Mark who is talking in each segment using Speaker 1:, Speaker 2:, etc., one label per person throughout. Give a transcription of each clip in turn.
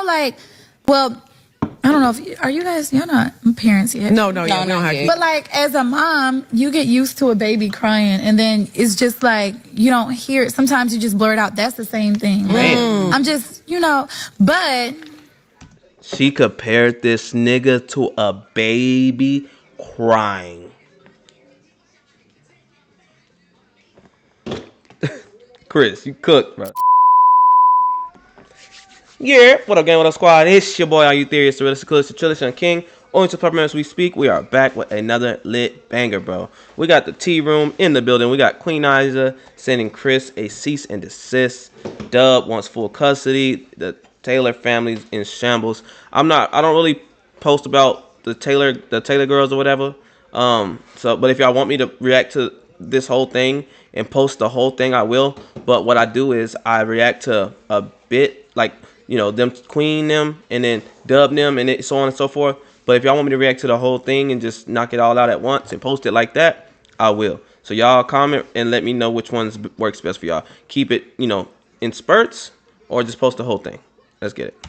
Speaker 1: like, well, I don't know if are you guys, you're not parents yet.
Speaker 2: No, we don't have kids.
Speaker 1: But like as a mom, you get used to a baby crying, and then it's just like you don't hear it. Sometimes you just blurt out. That's the same thing. I'm just, but
Speaker 3: she compared this nigga to a baby crying. Chris, you cooked, bro. Yeah, what up, gang? What up, squad? It's your boy, Are You Serious? The realest, coolest, the chillest, and king. Only to pop as we speak. We are back with another lit banger, bro. We got the tea room in the building. We got Queen Naija sending Chris a cease and desist. Dub wants full custody. The Taylor family's in shambles. I don't really post about the Taylor girls or whatever. But if y'all want me to react to this whole thing and post the whole thing, I will. But what I do is I react to a bit, like, them Queen them and then Dub them and so on and so forth. But if y'all want me to react to the whole thing and just knock it all out at once and post it like that, I will. So y'all comment and let me know which ones works best for y'all. Keep it, in spurts, or just post the whole thing. Let's get it.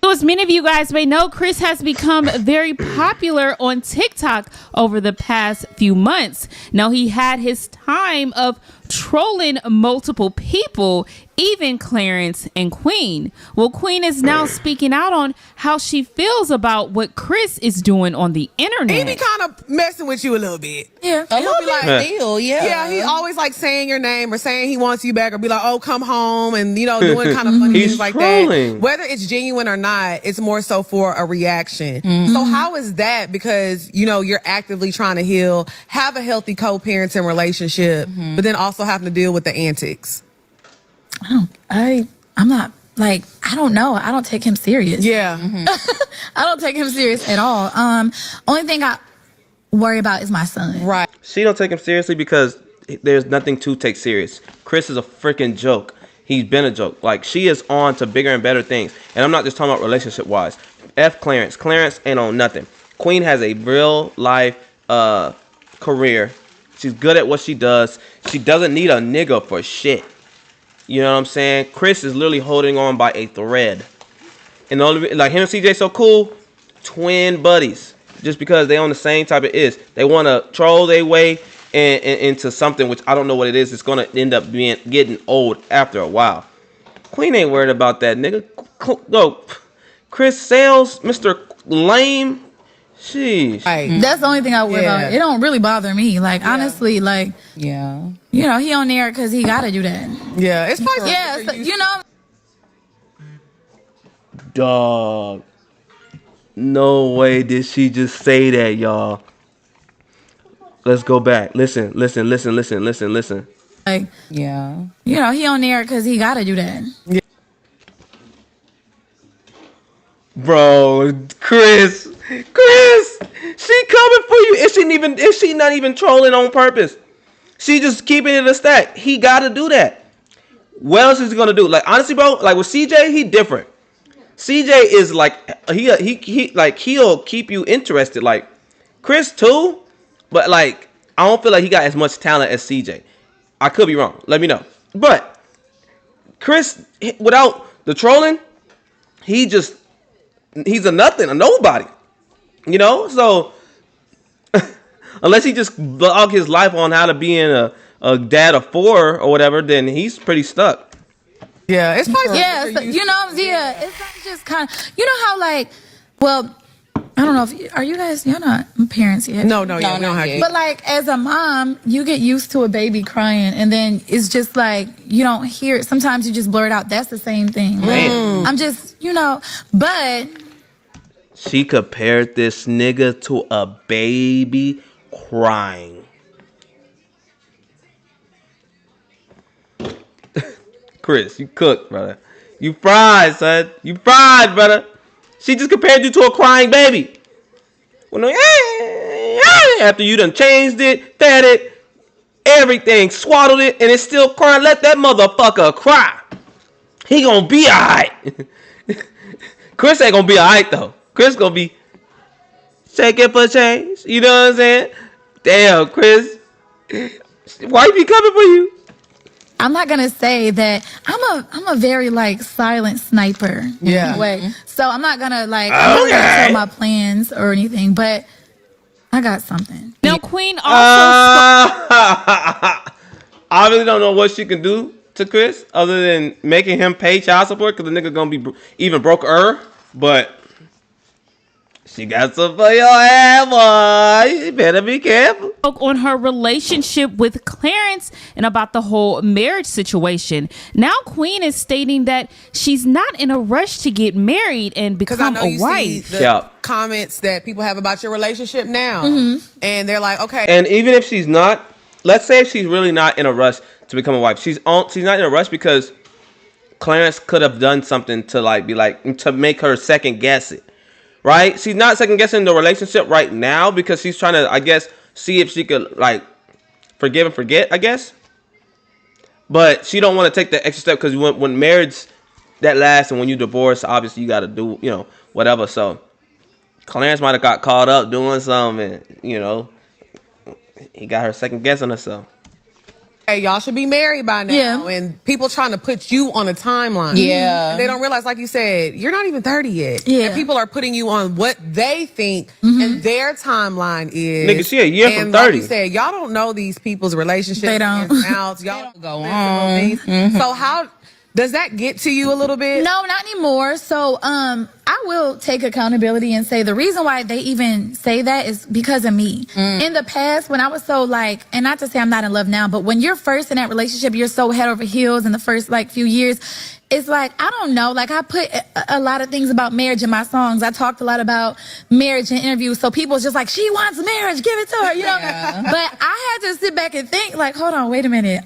Speaker 4: So as many of you guys may know, Chris has become very popular on TikTok over the past few months. Now, he had his time of trolling multiple people, even Clarence and Queen. Well, Queen is now speaking out on how she feels about what Chris is doing on the internet.
Speaker 2: He be kind of messing with you a little bit.
Speaker 1: yeah,
Speaker 5: A little bit deal, yeah.
Speaker 2: Yeah, he always like saying your name or saying he wants you back or be like, oh, come home, and doing kind of funny things like
Speaker 3: trolling.
Speaker 2: that. Whether it's genuine or not, it's more so for a reaction. So how is that? Because you're actively trying to heal, have a healthy co-parenting relationship, but then also having to deal with the antics.
Speaker 1: I'm not like, I don't know. I don't take him serious.
Speaker 2: Yeah.
Speaker 1: I don't take him serious at all. Only thing I worry about is my son.
Speaker 2: Right.
Speaker 3: She don't take him seriously because there's nothing to take serious. Chris is a freaking joke. He's been a joke. Like, she is on to bigger and better things. And I'm not just talking about relationship-wise. F Clarence. Clarence ain't on nothing. Queen has a real life career. She's good at what she does. She doesn't need a nigga for shit. You know what I'm saying? Chris is literally holding on by a thread. And the only, like, him and CJ so cool, twin buddies. Just because they on the same type of is. They want to troll their way into something which I don't know what it is. It's going to end up getting old after a while. Queen ain't worried about that, nigga. No, Chris Sales, Mr. Lame. Sheesh.
Speaker 2: Right.
Speaker 1: That's the only thing I worry about. It don't really bother me. Like, honestly, like, he on there because he got to do that.
Speaker 2: Yeah, it's probably
Speaker 3: Dog. No way did she just say that, y'all. Let's go back. Listen.
Speaker 1: Like, he on there because he got to do that.
Speaker 2: Yeah.
Speaker 3: Bro, Chris, she coming for you. Is she not even trolling on purpose? She just keeping it a stack. He got to do that. What else is he gonna do? Like, honestly, bro, like with CJ, he different. CJ is like he'll keep you interested. Like Chris too, but like I don't feel like he got as much talent as CJ. I could be wrong. Let me know. But Chris, without the trolling, he's a nothing, a nobody. So unless he just blog his life on how to be in a dad of 4 or whatever, then he's pretty stuck.
Speaker 2: Yeah, it's probably
Speaker 1: it's not just kind of, how like, well, I don't know if are you guys, you're not parents yet.
Speaker 2: No, we don't have kids.
Speaker 1: But like as a mom, you get used to a baby crying, and then it's just like you don't hear it. Sometimes you just blurt out. That's the same thing. I'm just, but
Speaker 3: she compared this nigga to a baby crying. Chris, you cooked, brother. You fried, son. You fried, brother. She just compared you to a crying baby. Well, no, after you done changed it, fed it, everything, swaddled it, and it's still crying. Let that motherfucker cry. He gonna be alright. Chris ain't gonna be alright though. Chris gonna be shaking for change. You know what I'm saying? Damn, Chris. Why be coming for you?
Speaker 1: I'm not gonna say that I'm a very like silent sniper.
Speaker 2: Yeah.
Speaker 1: Way. So I'm not gonna like I'm not gonna tell my plans or anything, but I got something.
Speaker 4: Now, Queen also
Speaker 3: I really don't know what she can do to Chris other than making him pay child support because the nigga gonna be even broke but she got some for your ass, boy. You better be careful.
Speaker 4: spoke on her relationship with Clarence and about the whole marriage situation. Now Queen is stating that she's not in a rush to get married and
Speaker 2: Because I
Speaker 4: become
Speaker 2: know
Speaker 4: a
Speaker 2: you see
Speaker 4: wife.
Speaker 2: the comments that people have about your relationship now. And they're like, okay.
Speaker 3: And even if she's not, let's say if she's really not in a rush to become a wife, she's not in a rush because Clarence could have done something to to make her second guess it. Right? She's not second guessing the relationship right now because she's trying to, I guess, see if she could like forgive and forget, I guess. But she don't want to take the extra step because when marriage that lasts and when you divorce, obviously you got to do, whatever. So Clarence might have got caught up doing something, and, he got her second guessing herself.
Speaker 2: Hey, y'all should be married by now.
Speaker 1: Yeah.
Speaker 2: And people trying to put you on a timeline.
Speaker 5: Yeah.
Speaker 2: And they don't realize, like you said, you're not even 30 yet.
Speaker 1: Yeah.
Speaker 2: And people are putting you on what they think and their timeline is.
Speaker 3: Nigga, she a year
Speaker 2: and
Speaker 3: from
Speaker 2: like
Speaker 3: 30.
Speaker 2: you said, y'all don't know these people's relationships.
Speaker 1: They don't.
Speaker 2: ins and outs. Y'all don't
Speaker 5: go
Speaker 2: physical
Speaker 5: on.
Speaker 2: things. So how does that get to you a little bit?
Speaker 1: No, not anymore. So I will take accountability and say the reason why they even say that is because of me. In the past, when I was so like, and not to say I'm not in love now, but when you're first in that relationship, you're so head over heels in the first like few years. It's like, I don't know, like I put a lot of things about marriage in my songs. I talked a lot about marriage in interviews. So people's just like, she wants marriage, give it to her, But I had to sit back and think like, hold on, wait a minute.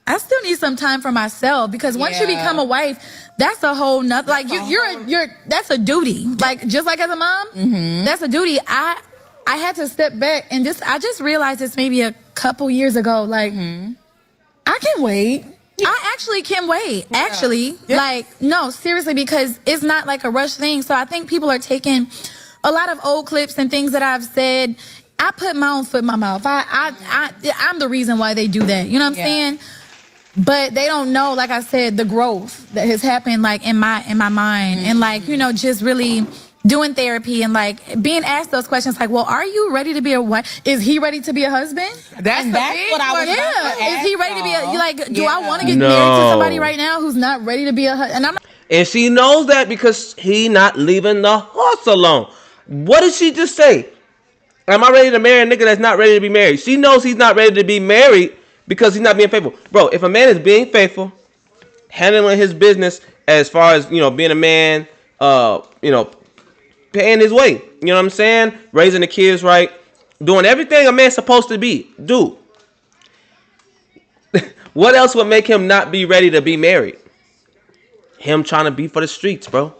Speaker 1: I still need some time for myself because once you become a wife, that's a whole nother, like you're that's a duty. Like just like as a mom, that's a duty. I had to step back and I just realized this maybe a couple years ago. Like I can wait. I actually can wait. Actually, like no, seriously, because it's not like a rush thing. So I think people are taking a lot of old clips and things that I've said. I put my own foot in my mouth. I'm the reason why they do that. You know what I'm saying? But they don't know, like I said, the growth that has happened, like in my mind, and like just really doing therapy and like being asked those questions, like, well, are you ready to be a wife? Is he ready to be a husband?
Speaker 2: That's
Speaker 5: what I was.
Speaker 1: Yeah, is he ready to be a like? Do I want to get
Speaker 3: No.
Speaker 1: married to somebody right now who's not ready to be a husband? And I'm not.
Speaker 3: And she knows that because he not leaving the house alone. What did she just say? Am I ready to marry a nigga that's not ready to be married? She knows he's not ready to be married because he's not being faithful. Bro, if a man is being faithful, handling his business as far as, being a man, paying his way, you know what I'm saying? Raising the kids right, doing everything a man's supposed to do. What else would make him not be ready to be married? Him trying to be for the streets, bro.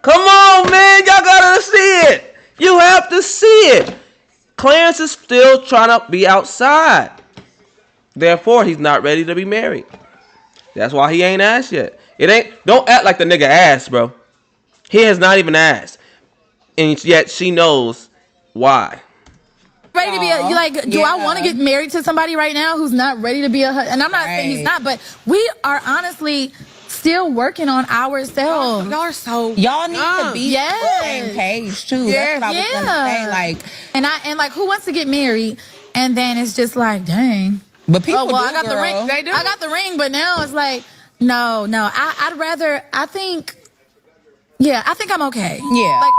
Speaker 3: Come on, man. Y'all gotta see it. You have to see it. Clarence is still trying to be outside. Therefore, he's not ready to be married. That's why he ain't asked yet. Don't act like the nigga asked, bro. He has not even asked. And yet she knows why.
Speaker 1: Ready to be do I want to get married to somebody right now who's not ready to be a husband? And I'm not saying he's not, but we are honestly still working on ourselves.
Speaker 2: Y'all are so
Speaker 5: Y'all need to be on the
Speaker 1: Yes.
Speaker 5: same page too. That's what I was gonna say. Like,
Speaker 1: and like who wants to get married? And then it's just like, dang.
Speaker 5: but people do,
Speaker 1: I got the
Speaker 5: girl.
Speaker 1: ring.
Speaker 2: They do.
Speaker 1: I got the ring, but now it's like, no. I think I'm okay.
Speaker 5: Yeah.
Speaker 1: Like